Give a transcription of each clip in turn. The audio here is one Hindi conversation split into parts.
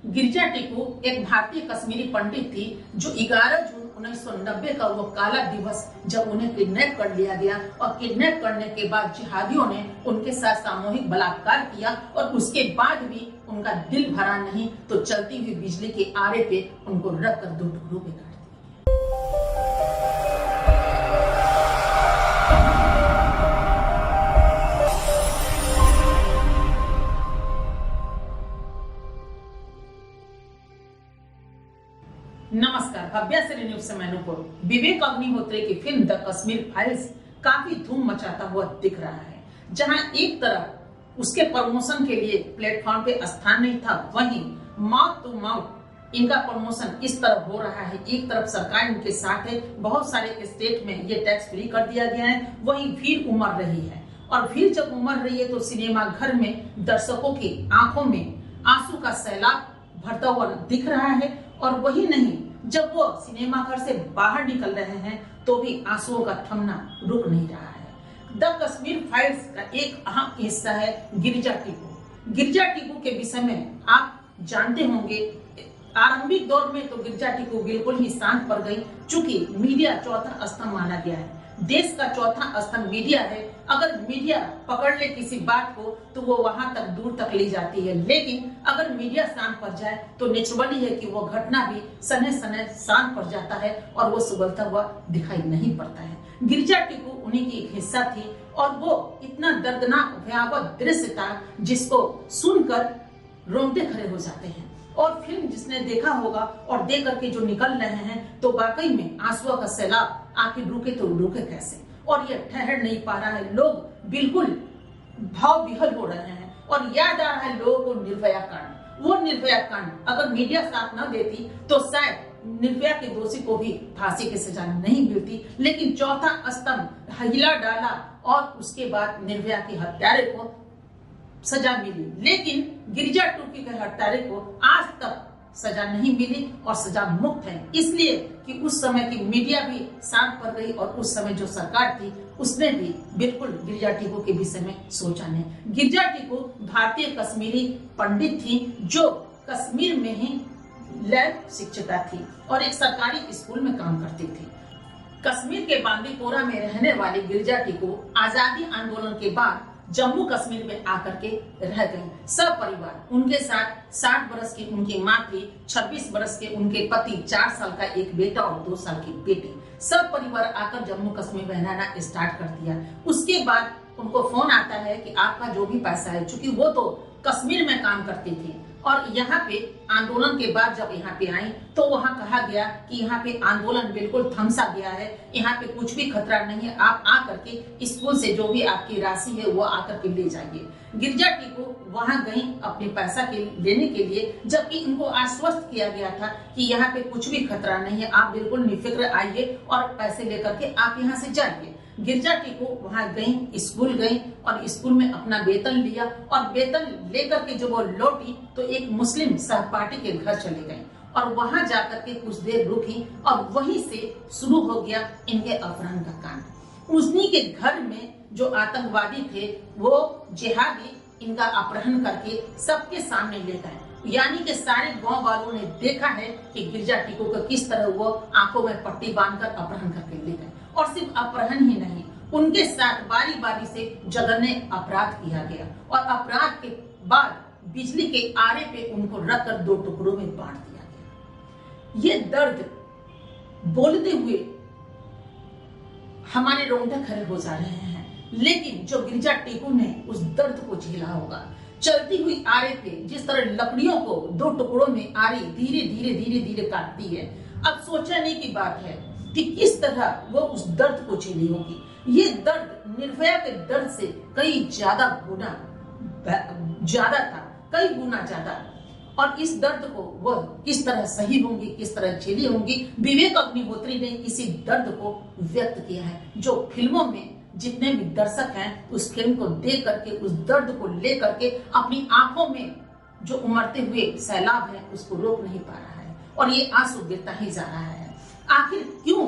गिरिजा टिकू एक भारतीय कश्मीरी पंडित थी जो 11 जून 1990 का वो काला दिवस जब उन्हें किडनैप कर लिया गया और किडनैप करने के बाद जिहादियों ने उनके साथ सामूहिक बलात्कार किया और उसके बाद भी उनका दिल भरा नहीं तो चलती हुई बिजली के आरे पे उनको रख कर 2 टुकड़ों में काट दिया। नमस्कार, भव्याश्री न्यूज से मैं नूपुर। विवेक अग्निहोत्री की फिल्म द कश्मीर फाइल्स काफी धूम मचाता हुआ दिख रहा है। जहां एक तरफ उसके प्रमोशन के लिए प्लेटफॉर्म पे स्थान नहीं था, वहीं माउथ टू माउथ इनका प्रमोशन इस तरफ हो रहा है। एक तरफ सरकार इनके साथ है, बहुत सारे स्टेट में ये टैक्स फ्री कर दिया गया है, वहीं भीड़ उमड़ रही है और भीड़ जब उमड़ रही है तो सिनेमा घर में दर्शकों की आंखों में आंसू का सैलाब भरता हुआ दिख रहा है। और वही नहीं, जब वो सिनेमा घर से बाहर निकल रहे हैं तो भी आंसुओं का थमना रुक नहीं रहा है। द कश्मीर फाइल्स का एक अहम हिस्सा है गिरिजा टिकू। गिरिजा टिकू के विषय में आप जानते होंगे, आरंभिक दौर में तो गिरिजा टिकू बिल्कुल ही शांत पड़ गई, चूंकि मीडिया चौथा स्तंभ माना गया है। देश का चौथा स्तंभ मीडिया है। अगर मीडिया पकड़ ले किसी बात को तो वो वहां तक दूर तक ले जाती है, लेकिन अगर मीडिया शांत पड़ जाए तो नेचुरली है कि वो घटना भी सने सने शांत पड़ जाता है और वो सुगलता हुआ दिखाई नहीं पड़ता है। गिरिजा टिकू उन्हीं की एक हिस्सा थी और वो इतना दर्दनाक भयावह दृश्य था जिसको सुनकर रोंगटे खड़े हो जाते हैं। और फिल्म जिसने देखा होगा और देख करके जो निकल रहे हैं तो वाकई में आंसुओं का सैलाब आखिर रुके तो रुके कैसे, और ये ठहर नहीं पा रहा है। लोग बिल्कुल भाव विहल हो रहे हैं और याद आ रहा है लोगों को निर्भया कांड। वो निर्भया कांड अगर मीडिया साथ न देती तो शायद निर्भया के दोषी को भी फांसी की सजा नहीं मिलती, लेकिन चौथा स्तंभ हिला डाला और उसके बाद निर्भया के हत्यारे को सजा मिली। लेकिन गिरिजा टिकू के हत्यारे को आज तक सजा नहीं मिली और सजा मुक्त है, इसलिए कि उस समय की मीडिया भी शांत पड़ गई और उस समय जो सरकार थी उसने भी बिल्कुल गिरिजा टिकू के विषय में सोचा नहीं। गिरिजा टिकू भारतीय कश्मीरी पंडित थी जो कश्मीर में ही लैब शिक्षिका थी और एक सरकारी स्कूल में काम करती थी। कश्मीर के बांदीपोरा में रहने वाली गिरिजा टिकू आजादी आंदोलन के बाद जम्मू कश्मीर में आकर के रह गई। सब परिवार उनके साथ 60 बरस की उनकी माँ थी, 26 बरस के उनके पति, 4 साल का एक बेटा और 2 साल की बेटी। सब परिवार आकर जम्मू कश्मीर में रहना स्टार्ट कर दिया। उसके बाद उनको फोन आता है कि आपका जो भी पैसा है, चूंकि वो तो कश्मीर में काम करती थी और यहाँ पे आंदोलन के बाद जब यहाँ पे आई तो वहाँ कहा गया कि यहाँ पे आंदोलन बिल्कुल थमसा गया है, यहाँ पे कुछ भी खतरा नहीं है, आप आकर के स्कूल से जो भी आपकी राशि है वो आकर के ले जाइए। गिरिजा टिकू वहाँ गई अपने पैसा के लेने के लिए, जबकि इनको आश्वस्त किया गया था कि यहाँ पे कुछ भी खतरा नहीं है, आप बिल्कुल निफिक्र आइए और पैसे लेकर के आप यहाँ से जाइए। गिरिजा टिकू वहां गई, स्कूल गई और स्कूल में अपना वेतन लिया और वेतन लेकर के जब वो लौटी तो एक मुस्लिम सहपाठी के घर चले गए और वहां जाकर के कुछ देर रुकी और वहीं से शुरू हो गया इनके अपहरण का कांड। उन्हीं के घर में जो आतंकवादी थे वो जिहादी इनका अपहरण करके सबके सामने ले गए, यानी कि सारे गांव वालों ने देखा है कि गिरिजा टिकू को किस तरह वो आंखों में पट्टी बांधकर अपहरण करके ले गए। और सिर्फ अपहरण ही नहीं, उनके साथ बारी बारी से जघन्य अपराध किया गया और अपराध के बाद बिजली के आरे पे उनको रखकर 2 टुकड़ों में बांट दिया गया। ये दर्द बोलते हुए हमारे रोंगटे खड़े हो जा रहे हैं, लेकिन जो गिरिजा टिकू ने उस दर्द को झेला होगा, चलती हुई आरे पे जिस तरह लकड़ियों को 2 टुकड़ों में आरे धीरे धीरे धीरे धीरे काटती है, अब सोचने की बात है कि किस तरह वो उस दर्द को झेली होगी। ये दर्द निर्भया के दर्द से कई ज्यादा गुना ज्यादा था, कई गुना ज्यादा। और इस दर्द को वो किस तरह सही होंगी, किस तरह झेली होंगी, विवेक अग्निहोत्री ने इसी दर्द को व्यक्त किया है। जो फिल्मों में जितने भी दर्शक हैं उस फिल्म को देख करके उस दर्द को ले करके अपनी आंखों में जो उमड़ते हुए सैलाब है उसको रोक नहीं पा रहा है और ये आंसू गिरता ही जा रहा है। आखिर क्यों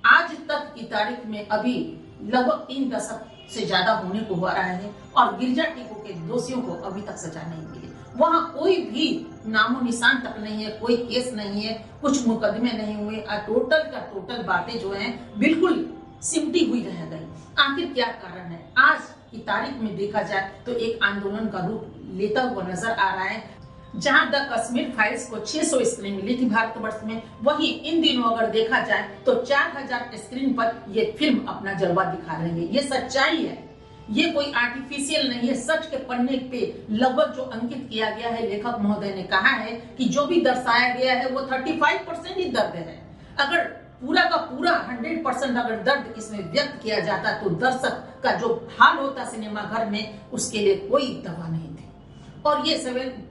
आज तक की तारीख में अभी लगभग 3 दशक से ज्यादा होने को हो रहा है और गिरिजा टिकू के दोषियों को अभी तक सजा नहीं मिली। वहां कोई भी नामो निशान तक नहीं है, कोई केस नहीं है, कुछ मुकदमे नहीं हुए। टोटल का टोटल बातें जो हैं बिल्कुल सिमटी हुई रह गई। आखिर क्या कारण है? आज की तारीख में देखा जाए तो एक आंदोलन का रूप लेता हुआ नजर आ रहा है। जहां द कश्मीर फाइल्स को 600 स्क्रीन मिली थी भारतवर्ष में, वहीं इन दिनों अगर देखा जाए तो 4000 स्क्रीन पर ये फिल्म अपना जलवा दिखा रही है। ये सच्चाई है, ये कोई आर्टिफिशियल नहीं है। सच के पन्ने पे लगभग जो अंकित किया गया है, लेखक महोदय ने कहा है कि जो भी दर्शाया गया है वो 35% ही दर्द है। अगर पूरा का पूरा 100% अगर दर्द इसमें व्यक्त किया जाता तो दर्शक का जो हाल होता सिनेमा घर में, उसके लिए कोई दवा नहीं थी। और ये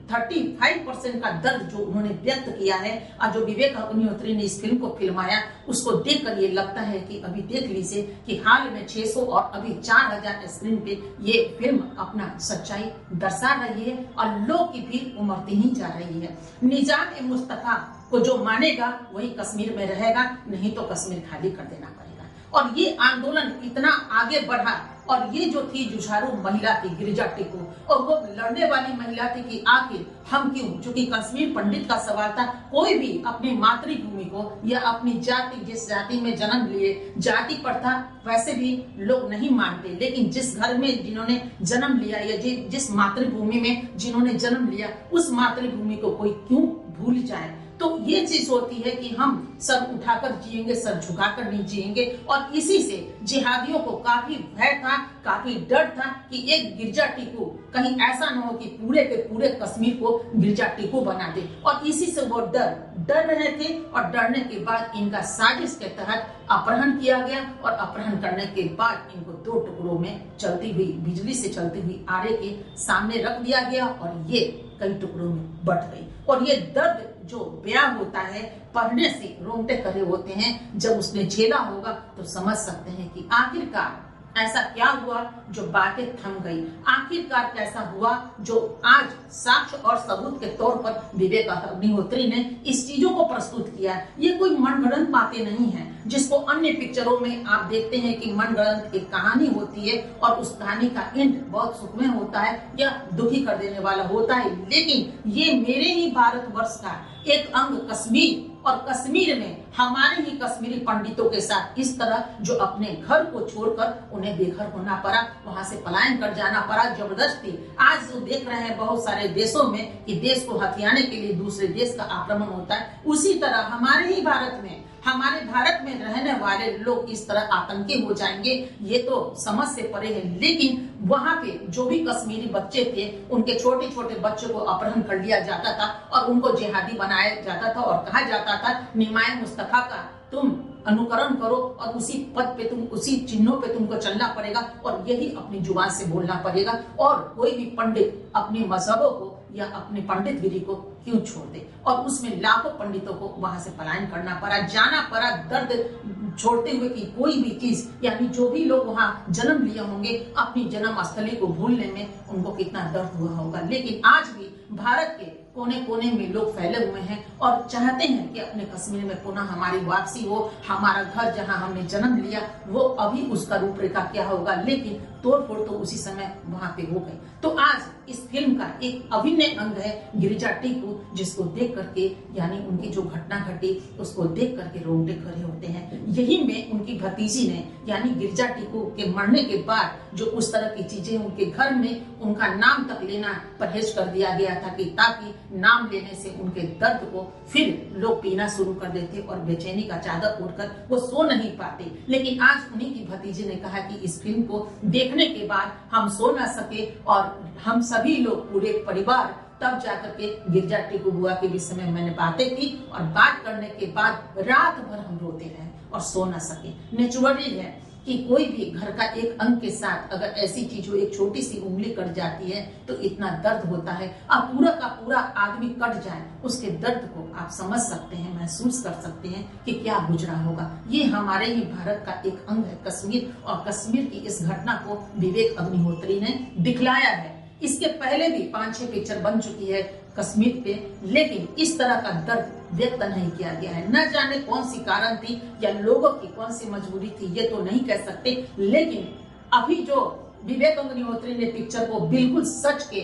35% का दर्द जो उन्होंने व्यक्त किया है और जो विवेक अग्निहोत्री ने इस फिल्म को फिल्माया, उसको देखकर ये लगता है कि अभी देख लीजिए कि हाल में 600 और अभी 4000 स्क्रीन पे ये फिल्म अपना सच्चाई दर्शा रही है और लोग की भीड़ उमड़ती ही जा रही है। निजाम मुस्तफा को जो मानेगा वही कश्मीर में रहेगा, नहीं तो कश्मीर खाली कर देना पड़ेगा। और ये आंदोलन इतना आगे बढ़ा, और ये जो थी जुझारू महिला थी गिरिजा टिकू, और वो लड़ने वाली महिला थी कि आखिर हम क्यों, चूंकि कश्मीर पंडित का सवाल था, कोई भी अपनी मातृभूमि को या अपनी जाति, जिस जाति में जन्म लिए, जाति प्रथा वैसे भी लोग नहीं मानते, लेकिन जिस घर में जिन्होंने जन्म लिया या जिस मातृभूमि में जिन्होंने जन्म लिया, उस मातृभूमि को कोई क्यों भूल जाए। तो ये चीज होती है कि हम सर उठाकर जिएंगे, सर झुकाकर नहीं जिएंगे। और इसी से जिहादियों को काफी भय था, काफी डर था कि एक गिरजा टिकू कहीं ऐसा न हो कि पूरे के पूरे कश्मीर को गिरजा टिकू बना दे। और इसी से वो डर रहे थे, और डरने के बाद इनका साजिश के तहत अपहरण किया गया, और अपहरण करने के बाद इनको 2 टुकड़ों में चलती हुई, बिजली से चलती हुई आरे के सामने रख दिया गया, और ये कई टुकड़ों में बट गई। और ये दर्द जो बयां होता है, पढ़ने से रोंगटे खड़े होते हैं। जब उसने झेला होगा तो समझ सकते हैं कि आखिरकार ऐसा क्या हुआ जो बातें थम गई, आखिरकार कैसा हुआ जो आज साक्ष्य और सबूत के तौर पर विवेक अग्निहोत्री ने इस चीजों को प्रस्तुत किया। ये कोई मनगढ़ंत बातें नहीं है, जिसको अन्य पिक्चरों में आप देखते हैं कि मनगढ़ंत एक कहानी होती है और उस कहानी का एंड बहुत सुखमय होता है या दुखी कर देने वाला होता है। लेकिन ये मेरे ही भारतवर्ष का एक अंग कश्मीर, और कश्मीर में हमारे ही कश्मीरी पंडितों के साथ इस तरह जो अपने घर को छोड़कर उन्हें बेघर होना पड़ा, वहां से पलायन कर जाना पड़ा जबरदस्ती। आज जो देख रहे हैं बहुत सारे देशों में कि देश को हथियाने के लिए दूसरे देश का आक्रमण होता है, उसी तरह हमारे ही भारत में, हमारे भारत में रहने वाले लोग इस तरह आतंकी हो जाएंगे, ये तो समझ से परे है। लेकिन वहां पे जो भी कश्मीरी बच्चे थे, उनके छोटे छोटे बच्चों को अपहरण कर लिया जाता था और उनको जिहादी बनाया जाता था और कहा जाता था निमाए मुस्तफा का तुम अनुकरण करो और उसी पद पे तुम, उसी चिन्हों पे तुमको चलना पड़ेगा और यही अपनी जुबान से बोलना पड़ेगा। और कोई भी पंडित अपने मजहबों को या अपने पंडितगिरी को क्यों छोड़ दे। और उसमें लाखों पंडितों को वहां से पलायन करना पड़ा, जाना पड़ा, दर्द छोड़ते हुए कि कोई भी चीज, यानी जो भी लोग वहां जन्म लिए होंगे, अपनी जन्म स्थली को भूलने में उनको कितना दर्द हुआ होगा। लेकिन आज भी भारत के कोने कोने में लोग फैले हुए हैं और चाहते हैं कि अपने कश्मीर में पुनः हमारी वापसी हो, हमारा घर जहां हमने जन्म लिया वो अभी उसका रूपरेखा क्या होगा। लेकिन तोड़फोड़ तो उसी समय वहां पे हो गई। तो आज इस फिल्म का एक अभिन्न अंग है गिरिजा टिकू, जिसको देख करके, यानी उनकी जो घटना घटी उसको देख करके रोंगटे खड़े होते हैं। यही में उनकी भतीजी ने, यानी गिरिजा टिकू के मरने के बाद जो उस तरह की चीजें उनके घर में उनका नाम तक लेना परहेज कर दिया गया था कि ताकि नाम लेने से उनके दर्द को फिर लोग पीना शुरू कर देते और बेचैनी का चादर ओढ़कर वो सो नहीं पाते। लेकिन आज उन्हीं की भतीजी ने कहा कि इस फिल्म को देखने के बाद हम सो ना सके और हम सभी लोग पूरे परिवार तब जाकर के गिरजा टिकू बुआ के विषय में मैंने बातें की और बात करने के बाद रात भर हम रोते रहे और सो ना सके। नेचुरली है कि कोई भी घर का एक अंग के साथ अगर ऐसी चीज हो, एक छोटी सी उंगली कट जाती है तो इतना दर्द होता है। अब पूरा का पूरा आदमी कट जाए, उसके दर्द को आप समझ सकते हैं, महसूस कर सकते हैं कि क्या गुजरा होगा। ये हमारे ही भारत का एक अंग है कश्मीर, और कश्मीर की इस घटना को विवेक अग्निहोत्री ने दिखलाया है। इसके पहले भी 5-6 पिक्चर बन चुकी है कश्मीर पे, लेकिन इस तरह का दर्द व्यक्त नहीं किया गया है। न जाने कौन सी कारण थी या लोगों की कौन सी मजबूरी थी, ये तो नहीं कह सकते। लेकिन अभी जो विवेक अग्निहोत्री ने पिक्चर को बिल्कुल सच के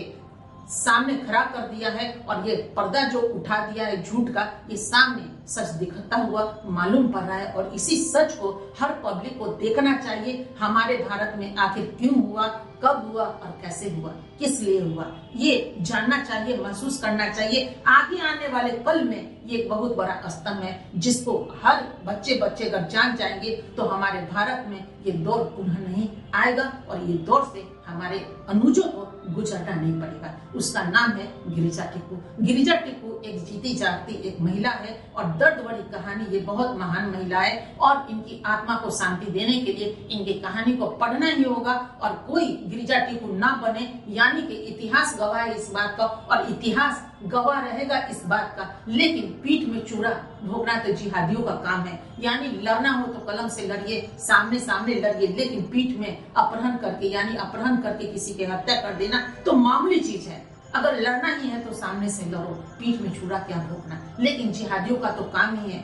सामने खड़ा कर दिया है और ये पर्दा जो उठा दिया है झूठ का, ये सामने सच दिखता हुआ मालूम पड़ रहा है। और इसी सच को हर पब्लिक को देखना चाहिए, हमारे भारत में आखिर क्यों हुआ, कब हुआ और कैसे हुआ, किस लिए हुआ, ये जानना चाहिए, महसूस करना चाहिए। आगे आने वाले कल में ये एक बहुत बड़ा स्तंभ है जिसको हर बच्चे अगर जान जाएंगे तो हमारे भारत में ये दौर पुनः नहीं आएगा और ये दौर से हमारे अनुजों को गुजरना नहीं पड़ेगा। उसका नाम है गिरिजा टिक्कू। गिरिजा टिक्कू एक जीती जागती एक महिला है और दर्द भरी कहानी, ये बहुत महान महिला है और इनकी आत्मा को शांति देने के लिए इनकी कहानी को पढ़ना ही होगा। और कोई गिरिजा टिक्कू ना बने, यानी कि इतिहास गवाह है इस बात का और इतिहास गवाह रहेगा इस बात का। लेकिन पीठ में चूड़ा भोगना तो जिहादियों का काम है, यानी लड़ना हो तो कलम से लड़िए, सामने सामने लड़िए, लेकिन पीठ में अपहरण करके यानी अपहरण करके किसी की हत्या कर देना तो मामूली चीज है। अगर लड़ना ही है तो सामने से लड़ो, पीठ में छुरा क्या भोगना। लेकिन जिहादियों का तो काम ही है